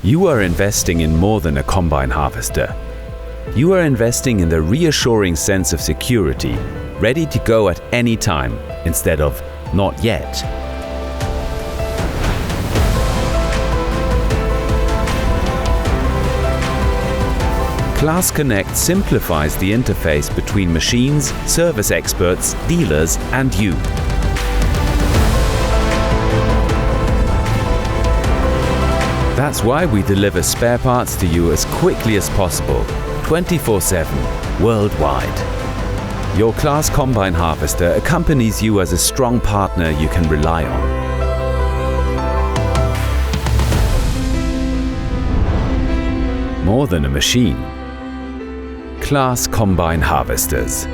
You are investing in more than a combine harvester. You are investing in the reassuring sense of security, ready to go at any time, instead of not yet. CLAAS Connect simplifies the interface between machines, service experts, dealers, and you. That's why we deliver spare parts to you as quickly as possible, 24/7, worldwide. Your CLAAS Combine Harvester accompanies you as a strong partner you can rely on. More than a machine. CLAAS Combine Harvesters.